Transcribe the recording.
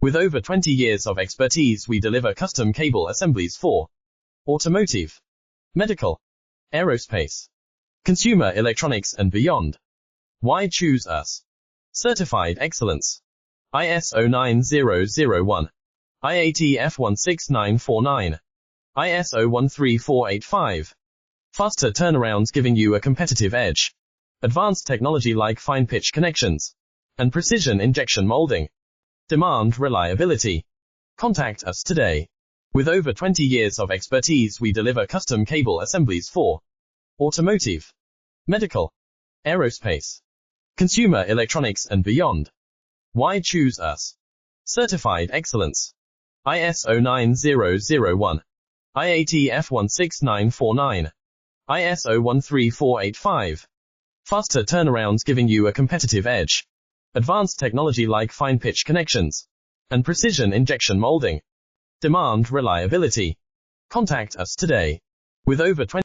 With over 20 years of expertise, we deliver custom cable assemblies for automotive, medical, aerospace, consumer electronics and beyond. Why choose us? Certified excellence. ISO 9001, IATF 16949, ISO 13485. Faster turnarounds giving you a competitive edge. Advanced technology like fine pitch connections and precision injection molding. Demand reliability. Contact us today. With over 20 years of expertise, we deliver custom cable assemblies for automotive, medical, aerospace, consumer electronics and beyond. Why choose us? Certified excellence. ISO 9001, IATF 16949, ISO 13485. Faster turnarounds giving you a competitive edge. Advanced technology like fine pitch connections and precision injection molding. Demand reliability. Contact us today. With over 20